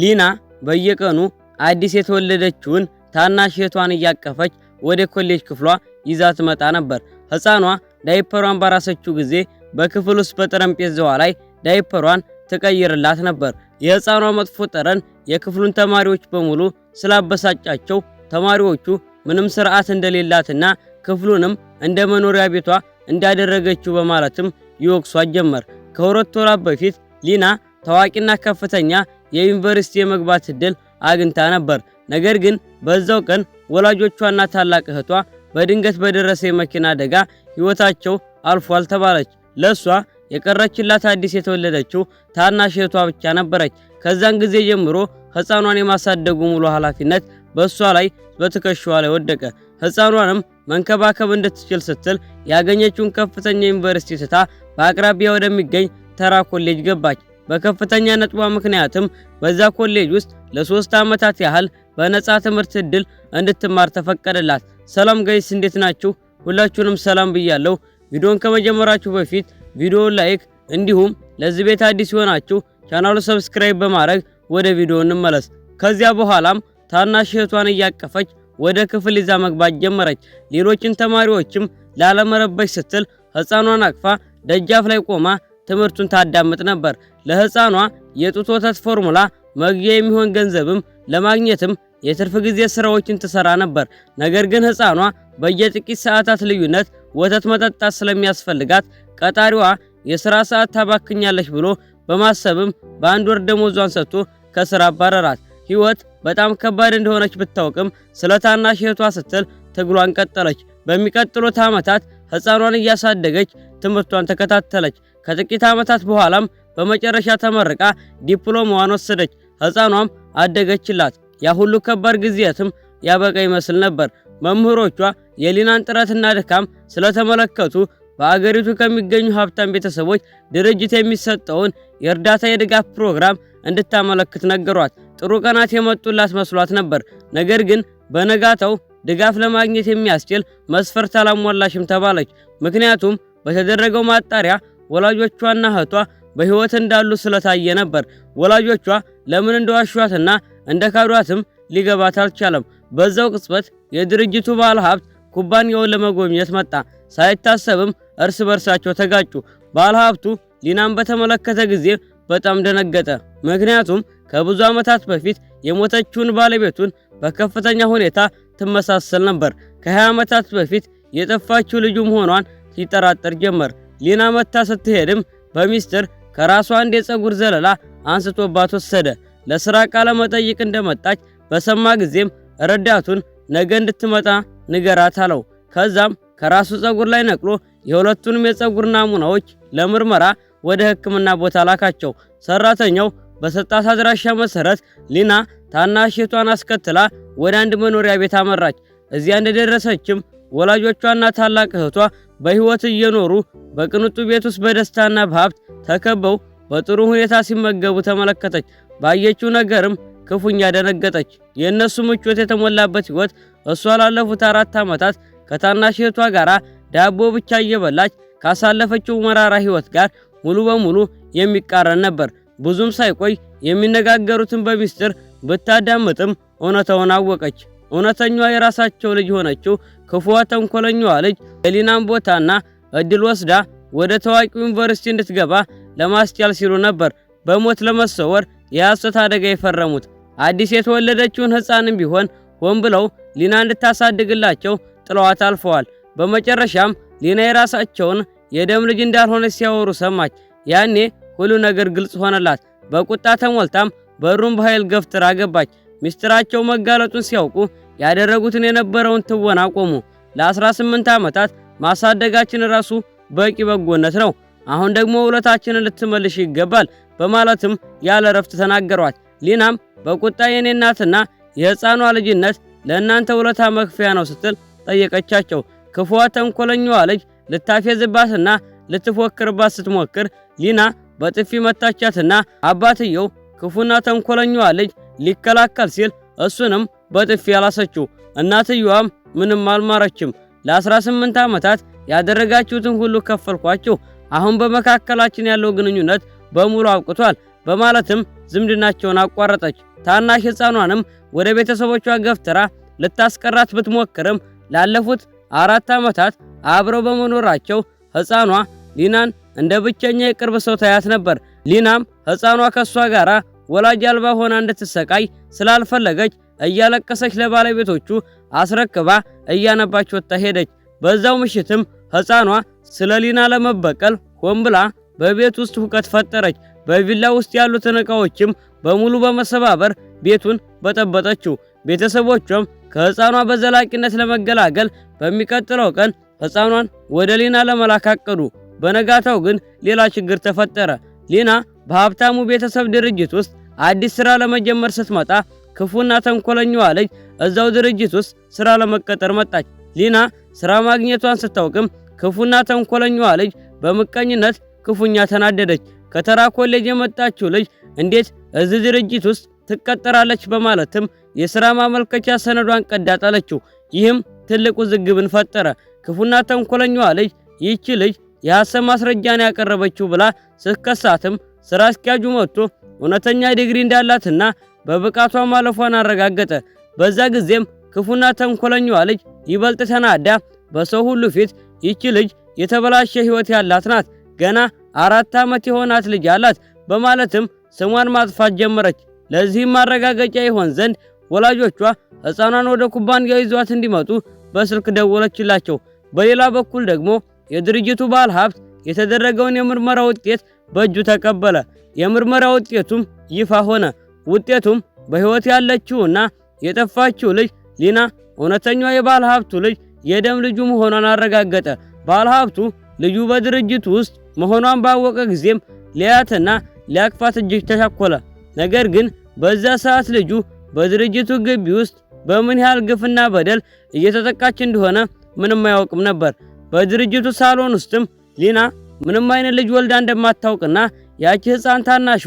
ሊና በየቀኑ አዲስ የተወለደችውን ታናሽ እህቷን እያቀፈች ወደ ኮሌጅ ክፍሏ ይዛ ትመጣ ነበር። ህፃኗ ዳይፐሯን ባራሰችው ጊዜ በክፍል ውስጥ በጠረጴዛዋ ላይ ዳይፐሯን ትቀይርላት ነበር። የህፃኗ መጥፎ ጠረን የክፍሉን ተማሪዎች በሙሉ ስላበሳጫቸው ተማሪዎቹ ምንም ስርዓት እንደሌላትና ክፍሉንም እንደ መኖሪያ ቤቷ እንዳደረገችው በማለትም ይወቅሷት ጀመር። ከሁለት ወራት በፊት ሊና ታዋቂና ከፍተኛ የዩኒቨርሲቲ የመግባት እድል አግኝታ ነበር። ነገር ግን በዛው ቀን ወላጆቿና ታላቅ እህቷ በድንገት በደረሰ የመኪና አደጋ ህይወታቸው አልፏል ተባለች። ለሷ የቀረችላት አዲስ የተወለደችው ታናሽ እህቷ ብቻ ነበረች። ከዛን ጊዜ ጀምሮ ህፃኗን የማሳደጉ ሙሉ ኃላፊነት በሷ ላይ በትከሻዋ ላይ ወደቀ። ህፃኗንም መንከባከብ እንድትችል ስትል ያገኘችውን ከፍተኛ ዩኒቨርሲቲ ትታ በአቅራቢያ ወደሚገኝ ተራ ኮሌጅ ገባች። በከፍተኛ ነጥቧ ምክንያትም በዛ ኮሌጅ ውስጥ ለ3 ዓመታት ያህል በነፃ ትምህርት እድል እንድትማር ተፈቀደላት። ሰላም ጋይስ እንዴት ናችሁ? ሁላችሁንም ሰላም ብያለሁ። ቪዲዮን ከመጀመራችሁ በፊት ቪዲዮውን ላይክ እንዲሁም ለዚህ ቤት አዲስ ሆናችሁ ቻናሉን ሰብስክራይብ በማድረግ ወደ ቪዲዮ እንመለስ። ከዚያ በኋላም ታናሽ እህቷን እያቀፈች ወደ ክፍል ይዛ መግባት ጀመረች። ሌሎችን ተማሪዎችም ላለመረበሽ ስትል ህፃኗን አቅፋ ደጃፍ ላይ ቆማ ትምህርቱን ታዳምጥ ነበር። ለህፃኗ የጡት ወተት ፎርሙላ መግዣ የሚሆን ገንዘብም ለማግኘትም የትርፍ ጊዜ ስራዎችን ትሰራ ነበር። ነገር ግን ህፃኗ በየጥቂት ሰዓታት ልዩነት ወተት መጠጣት ስለሚያስፈልጋት ቀጣሪዋ የሥራ ሰዓት ታባክኛለች ብሎ በማሰብም በአንድ ወር ደሞዟን ሰጥቶ ከሥራ አባረራት። ህይወት በጣም ከባድ እንደሆነች ብታውቅም ስለ ታናሽ እህቷ ስትል ትግሏን ቀጠለች። በሚቀጥሉት ዓመታት ህፃኗን እያሳደገች ትምህርቷን ተከታተለች። ከጥቂት ዓመታት በኋላም በመጨረሻ ተመርቃ ዲፕሎማዋን ወሰደች። ህፃኗም አደገችላት። ያ ሁሉ ከባድ ጊዜያትም ያበቃ ይመስል ነበር። መምህሮቿ የሊናን ጥረትና ድካም ስለተመለከቱ በአገሪቱ ከሚገኙ ሀብታም ቤተሰቦች ድርጅት የሚሰጠውን የእርዳታ የድጋፍ ፕሮግራም እንድታመለክት ነገሯት። ጥሩ ቀናት የመጡላት መስሏት ነበር። ነገር ግን በነጋታው ድጋፍ ለማግኘት የሚያስችል መስፈርት አላሟላሽም ተባለች። ምክንያቱም በተደረገው ማጣሪያ ወላጆቿና እህቷ በህይወት እንዳሉ ስለታየ ነበር። ወላጆቿ ለምን እንደዋሿትና እንደካዷትም ሊገባት አልቻለም። በዛው ቅጽበት የድርጅቱ ባለ ሀብት ኩባንያውን ለመጎብኘት መጣ። ሳይታሰብም እርስ በርሳቸው ተጋጩ። ባለ ሀብቱ ሊናን በተመለከተ ጊዜ በጣም ደነገጠ። ምክንያቱም ከብዙ ዓመታት በፊት የሞተችውን ባለቤቱን በከፍተኛ ሁኔታ ትመሳሰል ነበር። ከ20 ዓመታት በፊት የጠፋችው ልጁ መሆኗን ሲጠራጠር ጀመር። ሊና መታ ስትሄድም በሚስጥር ከራሷ አንድ የፀጉር ዘለላ አንስቶባት ወሰደ። ለሥራ ቃለ መጠይቅ እንደመጣች በሰማ ጊዜም ረዳቱን ነገ እንድትመጣ ንገራት አለው። ከዛም ከራሱ ፀጉር ላይ ነቅሎ የሁለቱንም የፀጉር ናሙናዎች ለምርመራ ወደ ሕክምና ቦታ ላካቸው። ሰራተኛው በሰጣት አድራሻ መሰረት ሊና ታናሽ እህቷን አስከትላ ወደ አንድ መኖሪያ ቤት አመራች። እዚያ እንደደረሰችም ወላጆቿና ታላቅ እህቷ በህይወት እየኖሩ በቅንጡ ቤት ውስጥ በደስታና በሀብት ተከበው በጥሩ ሁኔታ ሲመገቡ ተመለከተች። ባየችው ነገርም ክፉኛ ደነገጠች። የእነሱ ምቾት የተሞላበት ህይወት እሷ ላለፉት 4 ዓመታት ከታናሽ እህቷ ጋር ዳቦ ብቻ እየበላች ካሳለፈችው መራራ ህይወት ጋር ሙሉ በሙሉ የሚቃረን ነበር። ብዙም ሳይቆይ የሚነጋገሩትን በሚስጥር ብታዳምጥም እውነታውን አወቀች። እውነተኛዋ የራሳቸው ልጅ ሆነችው ክፉዋ ተንኮለኛዋ ልጅ የሊናን ቦታና እድል ወስዳ ወደ ታዋቂው ዩኒቨርሲቲ እንድትገባ ለማስቻል ሲሉ ነበር በሞት ለመሰወር የሐሰት አደጋ የፈረሙት። አዲስ የተወለደችውን ህፃንም ቢሆን ሆን ብለው ሊና እንድታሳድግላቸው ጥለዋት አልፈዋል። በመጨረሻም ሊና የራሳቸውን የደም ልጅ እንዳልሆነች ሲያወሩ ሰማች። ያኔ ሁሉ ነገር ግልጽ ሆነላት። በቁጣ ተሞልታም በሩን በኃይል ገፍትራ ገባች። ሚስጥራቸው መጋለጡን ሲያውቁ ያደረጉትን የነበረውን ትወና ቆሙ። ለ18 ዓመታት ማሳደጋችን ራሱ በቂ በጎነት ነው። አሁን ደግሞ ውለታችንን ልትመልሽ ይገባል በማለትም ያለ ረፍት ተናገሯት። ሊናም በቁጣ የኔ እናትና የህፃኗ ልጅነት ለእናንተ ውለታ መክፈያ ነው ስትል ጠየቀቻቸው። ክፉዋ ተንኮለኛዋ ልጅ ልታፌዝባትና ልትፎክርባት ስትሞክር ሊና በጥፊ መታቻትና አባትየው ክፉና ተንኮለኛዋ ልጅ ሊከላከል ሲል እሱንም በጥፊ ያላሰችው። እናትየዋም ምንም አልማረችም። ለ18 ዓመታት ያደረጋችሁትን ሁሉ ከፈልኳችሁ። አሁን በመካከላችን ያለው ግንኙነት በሙሉ አብቅቷል። በማለትም ዝምድናቸውን አቋረጠች። ታናሽ ሕፃኗንም ወደ ቤተሰቦቿ ገፍትራ ልታስቀራት ብትሞክርም ላለፉት 4 ዓመታት አብረው በመኖራቸው ሕፃኗ ሊናን እንደ ብቸኛ የቅርብ ሰው ታያት ነበር። ሊናም ሕፃኗ ከሷ ጋር ወላጅ አልባ ሆና እንድትሰቃይ ስላልፈለገች እያለቀሰች ለባለቤቶቹ አስረክባ እያነባች ወጥታ ሄደች። በዛው ምሽትም ሕፃኗ ስለ ሊና ለመበቀል ሆን ብላ በቤት ውስጥ ሁከት ፈጠረች። በቪላ ውስጥ ያሉትን ዕቃዎችም በሙሉ በመሰባበር ቤቱን በጠበጠችው። ቤተሰቦቿም ከሕፃኗ በዘላቂነት ለመገላገል በሚቀጥለው ቀን ሕፃኗን ወደ ሊና ለመላክ አቀዱ። በነጋታው ግን ሌላ ችግር ተፈጠረ። ሊና በሀብታሙ ቤተሰብ ድርጅት ውስጥ አዲስ ስራ ለመጀመር ስትመጣ ክፉና ተንኮለኛዋ ልጅ እዛው ድርጅት ውስጥ ስራ ለመቀጠር መጣች። ሊና ስራ ማግኘቷን ስታውቅም ክፉና ተንኮለኛዋ ልጅ በምቀኝነት ክፉኛ ተናደደች። ከተራ ኮሌጅ የመጣችው ልጅ እንዴት እዚህ ድርጅት ውስጥ ትቀጠራለች በማለትም የሥራ ማመልከቻ ሰነዷን ቀዳ ጣለችው። ይህም ትልቅ ውዝግብን ፈጠረ። ክፉና ተንኮለኛዋ ልጅ ይህች ልጅ የሐሰት ማስረጃን ያቀረበችው ብላ ስትከሳትም ስራ አስኪያጁ መጥቶ እውነተኛ ዲግሪ እንዳላትና በብቃቷ ማለፏን አረጋገጠ። በዛ ጊዜም ክፉና ተንኮለኛዋ ልጅ ይበልጥ ተናዳ በሰው ሁሉ ፊት ይህች ልጅ የተበላሸ ሕይወት ያላት ናት፣ ገና 4 ዓመት የሆናት ልጅ አላት በማለትም ስሟን ማጥፋት ጀመረች። ለዚህም ማረጋገጫ ይሆን ዘንድ ወላጆቿ ሕፃኗን ወደ ኩባንያው ይዟት እንዲመጡ በስልክ ደወለችላቸው። በሌላ በኩል ደግሞ የድርጅቱ ባለ ሀብት የተደረገውን የምርመራ ውጤት በእጁ ተቀበለ። የምርመራ ውጤቱም ይፋ ሆነ። ውጤቱም በሕይወት ያለችውና የጠፋችው ልጅ ሊና እውነተኛው የባለ ሀብቱ ልጅ የደም ልጁ መሆኗን አረጋገጠ። ባለ ሀብቱ ልጁ በድርጅቱ ውስጥ መሆኗን ባወቀ ጊዜም ሊያትና ሊያቅፋት እጅግ ተሻኮለ። ነገር ግን በዛ ሰዓት ልጁ በድርጅቱ ግቢ ውስጥ በምን ያህል ግፍና በደል እየተጠቃች እንደሆነ ምንም አያውቅም ነበር። በድርጅቱ ሳሎን ውስጥም ሊና ምንም አይነት ልጅ ወልዳ እንደማታውቅና ያቺ ሕፃን ታናሿ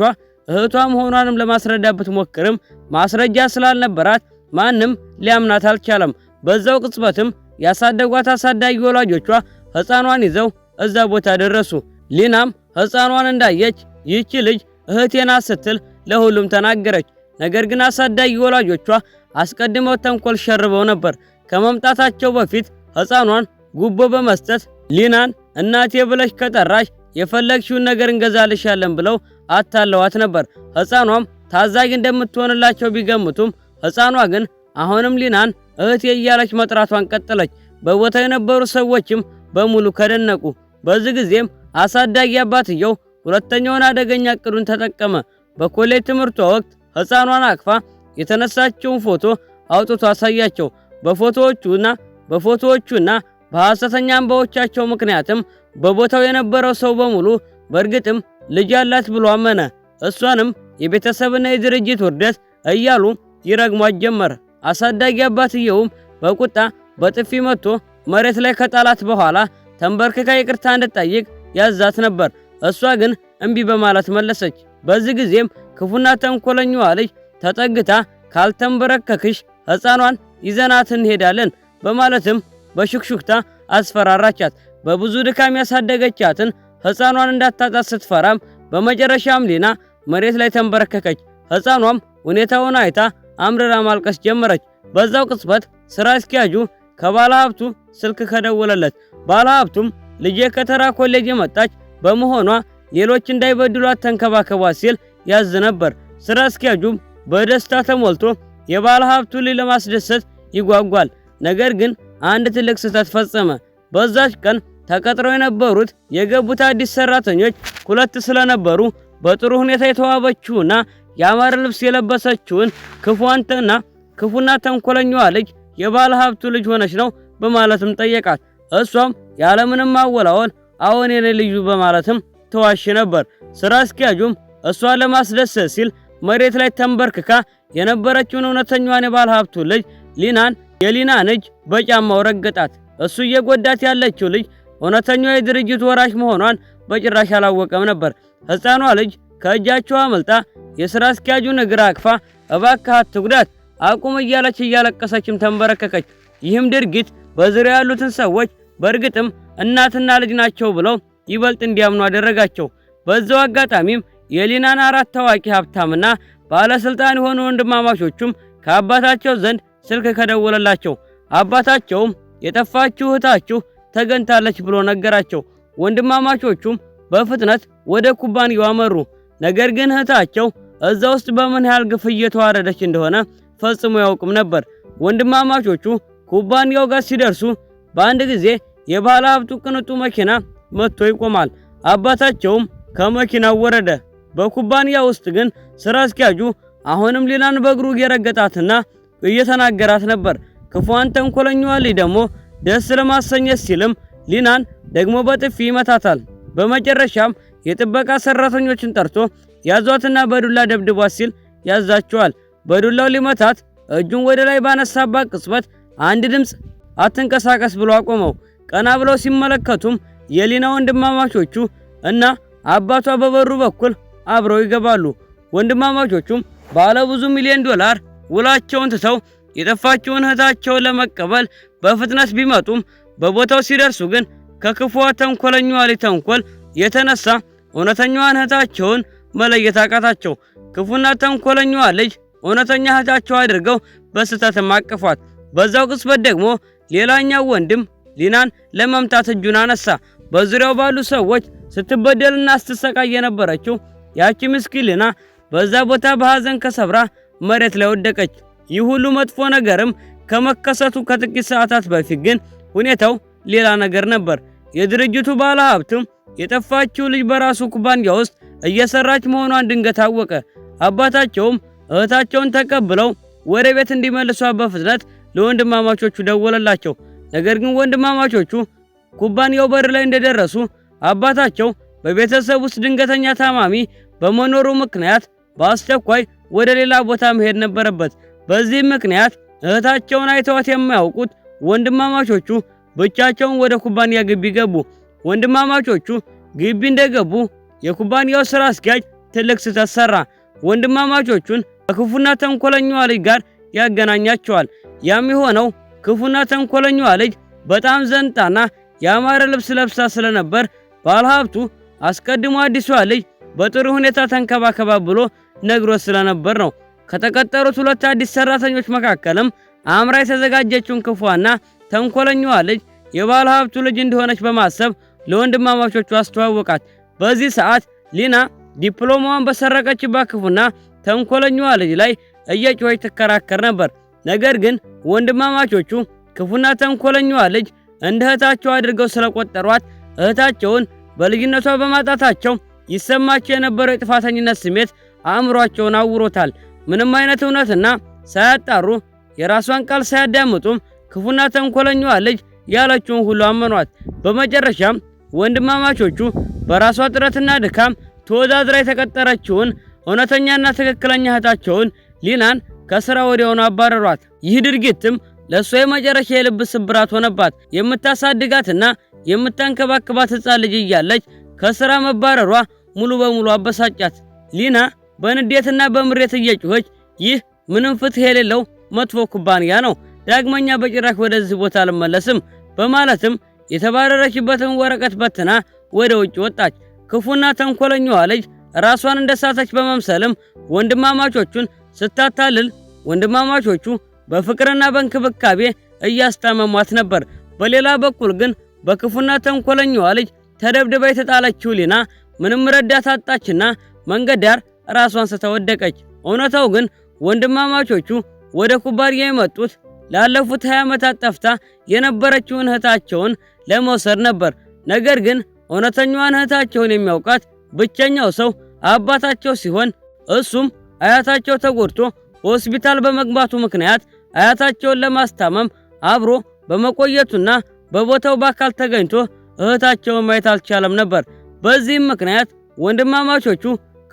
እህቷ መሆኗንም ለማስረዳት ብትሞክርም ማስረጃ ስላልነበራት ማንም ሊያምናት አልቻለም። በዛው ቅጽበትም ያሳደጓት አሳዳጊ ወላጆቿ ሕፃኗን ይዘው እዛ ቦታ ደረሱ። ሊናም ሕፃኗን እንዳየች ይህች ልጅ እህቴ ናት ስትል ለሁሉም ተናገረች። ነገር ግን አሳዳጊ ወላጆቿ አስቀድመው ተንኮል ሸርበው ነበር። ከመምጣታቸው በፊት ሕፃኗን ጉቦ በመስጠት ሊናን እናቴ ብለሽ ከጠራሽ የፈለግሽውን ነገር እንገዛልሻለን ብለው አታለዋት ነበር። ሕፃኗም ታዛዥ እንደምትሆንላቸው ቢገምቱም ሕፃኗ ግን አሁንም ሊናን እህቴ እያለች መጥራቷን ቀጠለች። በቦታው የነበሩ ሰዎችም በሙሉ ከደነቁ። በዚህ ጊዜም አሳዳጊ አባትየው ሁለተኛውን አደገኛ እቅዱን ተጠቀመ። በኮሌጅ ትምህርቷ ወቅት ሕፃኗን አቅፋ የተነሳችውን ፎቶ አውጥቶ አሳያቸው። በፎቶዎቹና በሐሰተኛ እንባዎቻቸው ምክንያትም በቦታው የነበረው ሰው በሙሉ በእርግጥም ልጅ ያላት ብሎ አመነ። እሷንም የቤተሰብና የድርጅት ውርደት እያሉ ይረግሟት ጀመር። አሳዳጊ አባትየውም በቁጣ በጥፊ መጥቶ መሬት ላይ ከጣላት በኋላ ተንበርክካ ይቅርታ እንድትጠይቅ ያዛት ነበር። እሷ ግን እምቢ በማለት መለሰች። በዚህ ጊዜም ክፉና ተንኮለኛዋ ልጅ ተጠግታ ካልተንበረከክሽ ሕፃኗን ይዘናት እንሄዳለን በማለትም በሹክሹክታ አስፈራራቻት። በብዙ ድካም ያሳደገቻትን ሕፃኗን እንዳታጣት ስትፈራም በመጨረሻም ሊና መሬት ላይ ተንበረከከች። ሕፃኗም ሁኔታውን አይታ አምርራ ማልቀስ ጀመረች። በዛው ቅጽበት ስራ አስኪያጁ ከባለ ሀብቱ ስልክ ከደወለለት። ባለ ሀብቱም ልጄ ከተራ ኮሌጅ የመጣች በመሆኗ ሌሎች እንዳይበድሏት ተንከባከቧት ሲል ያዝ ነበር። ስራ አስኪያጁም በደስታ ተሞልቶ የባለ ሀብቱ ልጅ ለማስደሰት ይጓጓል። ነገር ግን አንድ ትልቅ ስህተት ፈጸመ። በዛች ቀን ተቀጥረው የነበሩት የገቡት አዲስ ሰራተኞች 2 ስለነበሩ በጥሩ ሁኔታ የተዋበችውና ያማረ ልብስ የለበሰችውን ክፉና ተንኮለኛዋ ልጅ የባለ ሀብቱ ልጅ ሆነች ነው በማለትም ጠየቃት። እሷም ያለምንም ማወላወል አዎን የኔ ልዩ በማለትም ተዋሽ ነበር። ስራ አስኪያጁም እሷን ለማስደሰት ሲል መሬት ላይ ተንበርክካ የነበረችውን እውነተኛዋን የባለ ሀብቱ ልጅ ሊናን የሊናን እጅ በጫማው ረገጣት። እሱ እየጎዳት ያለችው ልጅ እውነተኛዋ የድርጅቱ ወራሽ መሆኗን በጭራሽ አላወቀም ነበር። ሕፃኗ ልጅ ከእጃቸው አመልጣ የሥራ አስኪያጁን እግር አቅፋ እባክህ አትጉዳት አቁም እያለች እያለቀሰችም ተንበረከከች። ይህም ድርጊት በዙሪያ ያሉትን ሰዎች በእርግጥም እናትና ልጅ ናቸው ብለው ይበልጥ እንዲያምኑ አደረጋቸው። በዛው አጋጣሚም የሊናን 4 ታዋቂ ሀብታምና ባለስልጣን የሆኑ ወንድማማቾቹም ከአባታቸው ዘንድ ስልክ ከደወለላቸው አባታቸውም የጠፋችው እህታችሁ ተገኝታለች ብሎ ነገራቸው። ወንድማማቾቹም በፍጥነት ወደ ኩባንያው አመሩ። ነገር ግን እህታቸው እዛ ውስጥ በምን ያህል ግፍ እየተዋረደች እንደሆነ ፈጽሞ ያውቁም ነበር። ወንድማማቾቹ ኩባንያው ጋር ሲደርሱ በአንድ ጊዜ የባለ ሀብቱ ቅንጡ መኪና መጥቶ ይቆማል። አባታቸውም ከመኪናው ወረደ። በኩባንያው ውስጥ ግን ስራ አስኪያጁ አሁንም ሊናን በእግሩ እየረገጣትና እየተናገራት ነበር። ክፉዋን ተንኮለኛዋ ልጅ ደግሞ ደስ ለማሰኘት ሲልም ሊናን ደግሞ በጥፊ ይመታታል። በመጨረሻም የጥበቃ ሰራተኞችን ጠርቶ ያዟትና በዱላ ደብድቧት ሲል ያዛቸዋል። በዱላው ሊመታት እጁን ወደ ላይ ባነሳባት ቅጽበት አንድ ድምፅ አትንቀሳቀስ ብሎ አቆመው። ቀና ብለው ሲመለከቱም የሊና ወንድማማቾቹ እና አባቷ በበሩ በኩል አብረው ይገባሉ። ወንድማማቾቹም ባለ ብዙ ሚሊዮን ዶላር ውላቸውን ትተው የጠፋችውን እህታቸውን ለመቀበል በፍጥነት ቢመጡም በቦታው ሲደርሱ ግን ከክፉዋ ተንኮለኛዋ ልጅ ተንኮል የተነሳ እውነተኛዋን እህታቸውን መለየት አቃታቸው። ክፉና ተንኮለኛዋ ልጅ እውነተኛ እህታቸው አድርገው በስተትም አቀፏት። በዛው ቅጽበት ደግሞ ሌላኛው ወንድም ሊናን ለመምታት እጁን አነሳ። በዙሪያው ባሉ ሰዎች ስትበደልና ስትሰቃይ የነበረችው ያቺ ምስኪን ሊና በዛ ቦታ በሐዘን ከሰብራ መሬት ላይ ወደቀች። ይህ ሁሉ መጥፎ ነገርም ከመከሰቱ ከጥቂት ሰዓታት በፊት ግን ሁኔታው ሌላ ነገር ነበር። የድርጅቱ ባለ ሀብትም የጠፋችው ልጅ በራሱ ኩባንያ ውስጥ እየሰራች መሆኗን ድንገት አወቀ። አባታቸውም እህታቸውን ተቀብለው ወደ ቤት እንዲመልሷ በፍጥነት ለወንድማማቾቹ ደወለላቸው። ነገር ግን ወንድማማቾቹ ኩባንያው በር ላይ እንደደረሱ አባታቸው በቤተሰብ ውስጥ ድንገተኛ ታማሚ በመኖሩ ምክንያት በአስቸኳይ ወደ ሌላ ቦታ መሄድ ነበረበት። በዚህ ምክንያት እህታቸውን አይተዋት የማያውቁት ወንድማማቾቹ ብቻቸውን ወደ ኩባንያ ግቢ ገቡ። ወንድማማቾቹ ግቢ እንደገቡ የኩባንያው ስራ አስኪያጅ ትልቅ ስህተት ሰራ። ወንድማማቾቹን ከክፉና ተንኮለኛዋ ልጅ ጋር ያገናኛቸዋል። ያም የሆነው ክፉና ተንኮለኛዋ ልጅ በጣም ዘንጣና ያማረ ልብስ ለብሳ ስለነበር ባለሀብቱ አስቀድሞ አዲሷ ልጅ በጥሩ ሁኔታ ተንከባከባ ብሎ ነግሮት ስለነበር ነው። ከተቀጠሩት 2 አዲስ ሰራተኞች መካከልም አምራ የተዘጋጀችውን ክፉዋና ተንኮለኛዋ ልጅ የባለሀብቱ ልጅ እንደሆነች በማሰብ ለወንድማማቾቹ አስተዋወቃት። በዚህ ሰዓት ሊና ዲፕሎማዋን በሰረቀችባት ክፉና ተንኮለኛዋ ልጅ ላይ እየጮኸች ትከራከር ነበር። ነገር ግን ወንድማማቾቹ ክፉና ተንኮለኛዋ ልጅ እንደ እህታቸው አድርገው ስለቆጠሯት እህታቸውን በልጅነቷ በማጣታቸው ይሰማቸው የነበረው የጥፋተኝነት ስሜት አእምሯቸውን አውሮታል። ምንም አይነት እውነትና ሳያጣሩ የራሷን ቃል ሳያዳምጡም ክፉና ተንኮለኛዋ ልጅ ያለችውን ሁሉ አመኗት። በመጨረሻም ወንድማማቾቹ በራሷ ጥረትና ድካም ተወዳድራ የተቀጠረችውን እውነተኛና ትክክለኛ እህታቸውን ሊናን ከስራ ወዲያውኑ አባረሯት። ይህ ድርጊትም ለእሷ የመጨረሻ የልብ ስብራት ሆነባት። የምታሳድጋትና የምታንከባክባት ሕፃን ልጅ እያለች ከስራ መባረሯ ሙሉ በሙሉ አበሳጫት። ሊና በንዴትና በምሬት እየጮኸች ይህ ምንም ፍትህ የሌለው መጥፎ ኩባንያ ነው፣ ዳግመኛ በጭራሽ ወደዚህ ቦታ አልመለስም በማለትም የተባረረችበትን ወረቀት በትና ወደ ውጭ ወጣች። ክፉና ተንኮለኛዋ ልጅ ራሷን እንደሳተች በመምሰልም ወንድማማቾቹን ስታታልል ወንድማማቾቹ በፍቅርና በእንክብካቤ እያስታመሟት ነበር። በሌላ በኩል ግን በክፉና ተንኮለኛዋ ልጅ ተደብድባ የተጣለችው ሊና ምንም ረዳት አጣችና መንገድ ዳር ራሷን ስተወደቀች። እውነታው ግን ወንድማማቾቹ ወደ ኩባንያ የመጡት ላለፉት 20 ዓመታት ጠፍታ የነበረችውን እህታቸውን ለመውሰድ ነበር። ነገር ግን እውነተኛዋን እህታቸውን የሚያውቃት ብቸኛው ሰው አባታቸው ሲሆን እሱም አያታቸው ተጎድቶ ሆስፒታል በመግባቱ ምክንያት አያታቸውን ለማስታመም አብሮ በመቆየቱና በቦታው በአካል ተገኝቶ እህታቸውን ማየት አልቻለም ነበር። በዚህም ምክንያት ወንድማማቾቹ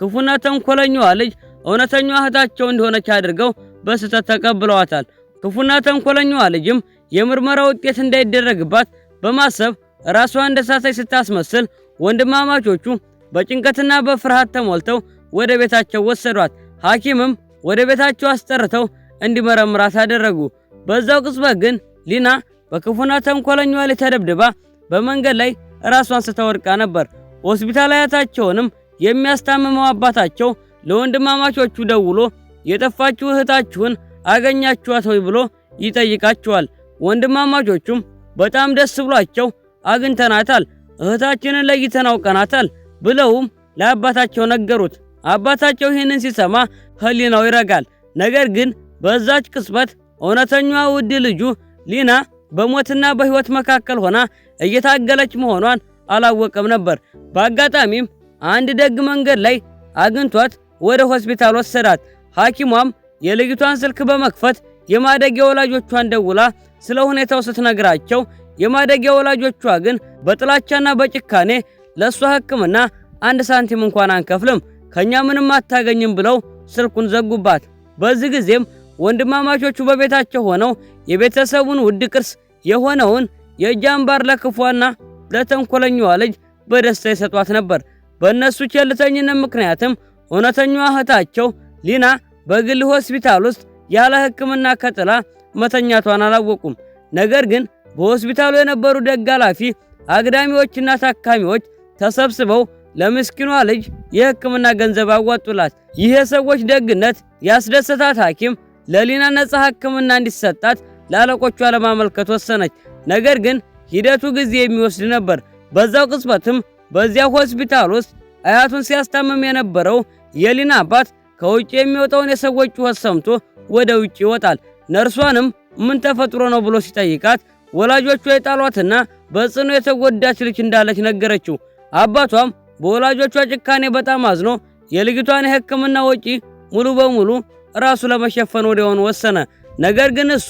ክፉና ተንኮለኛዋ ልጅ እውነተኛዋ እህታቸው እንደሆነች አድርገው በስህተት ተቀብለዋታል። ክፉና ተንኮለኛዋ ልጅም የምርመራ ውጤት እንዳይደረግባት በማሰብ ራሷን እንደሳተች ስታስመስል ወንድማማቾቹ በጭንቀትና በፍርሃት ተሞልተው ወደ ቤታቸው ወሰዷት። ሐኪምም ወደ ቤታቸው አስጠርተው እንዲመረምራት አደረጉ። በዛው ቅጽበት ግን ሊና በክፉና ተንኮለኛዋ ልጅ ተደብድባ በመንገድ ላይ ራሷን ስተወድቃ ነበር። ሆስፒታል አያታቸውንም የሚያስታምመው አባታቸው ለወንድማማቾቹ ደውሎ የጠፋችው እህታችሁን አገኛችኋት ወይ ብሎ ይጠይቃቸዋል። ወንድማማቾቹም በጣም ደስ ብሏቸው አግኝተናታል፣ እህታችንን ለይተን አውቀናታል ብለውም ለአባታቸው ነገሩት። አባታቸው ይህንን ሲሰማ ህሊናው ይረጋል። ነገር ግን በዛች ቅጽበት እውነተኛዋ ውድ ልጁ ሊና በሞትና በህይወት መካከል ሆና እየታገለች መሆኗን አላወቀም ነበር። በአጋጣሚም አንድ ደግ መንገድ ላይ አግኝቷት ወደ ሆስፒታል ወሰዳት። ሐኪሟም የልጅቷን ስልክ በመክፈት የማደጊያ ወላጆቿን ደውላ ስለ ሁኔታው ስትነግራቸው የማደጊያ ወላጆቿ ግን በጥላቻና በጭካኔ ለሷ ህክምና 1 ሳንቲም እንኳን አንከፍልም፣ ከኛ ምንም አታገኝም ብለው ስልኩን ዘጉባት። በዚህ ጊዜም ወንድማማቾቹ በቤታቸው ሆነው የቤተሰቡን ውድ ቅርስ የሆነውን የእጅ አምባር ለክፏና ለተንኮለኛዋ ልጅ በደስታ ይሰጧት ነበር። በእነሱ ቸልተኝነት ምክንያትም እውነተኛዋ እህታቸው ሊና በግል ሆስፒታል ውስጥ ያለ ህክምና ከጥላ መተኛቷን አላወቁም። ነገር ግን በሆስፒታሉ የነበሩ ደግ ኃላፊ አግዳሚዎችና ታካሚዎች ተሰብስበው ለምስኪኗ ልጅ የህክምና ገንዘብ አዋጡላት። ይህ የሰዎች ደግነት ያስደሰታት ሐኪም ለሊና ነፃ ህክምና እንዲሰጣት ለአለቆቿ ለማመልከት ወሰነች። ነገር ግን ሂደቱ ጊዜ የሚወስድ ነበር። በዛው ቅጽበትም በዚያው ሆስፒታል ውስጥ አያቱን ሲያስታምም የነበረው የሊና አባት ከውጭ የሚወጣውን የሰዎች ጩኸት ሰምቶ ወደ ውጭ ይወጣል። ነርሷንም ምን ተፈጥሮ ነው ብሎ ሲጠይቃት ወላጆቿ የጣሏትና በጽኑ የተጎዳች ልጅ እንዳለች ነገረችው። አባቷም በወላጆቿ ጭካኔ በጣም አዝኖ የልጅቷን የህክምና ወጪ ሙሉ በሙሉ ራሱ ለመሸፈን ወዲያውኑ ወሰነ። ነገር ግን እሱ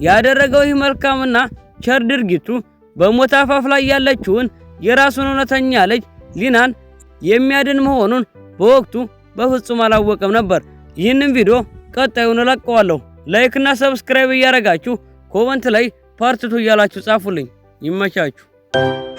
ያደረገው ይህ መልካምና ቸር ድርጊቱ በሞት አፋፍ ላይ ያለችውን የራሱን እውነተኛ ልጅ ሊናን የሚያድን መሆኑን በወቅቱ በፍጹም አላወቀም ነበር። ይህንን ቪዲዮ ቀጣዩን እለቀዋለሁ። ላይክ እና ሰብስክራይብ እያረጋችሁ ኮመንት ላይ ፓርት 2 እያላችሁ ጻፉልኝ። ይመቻችሁ።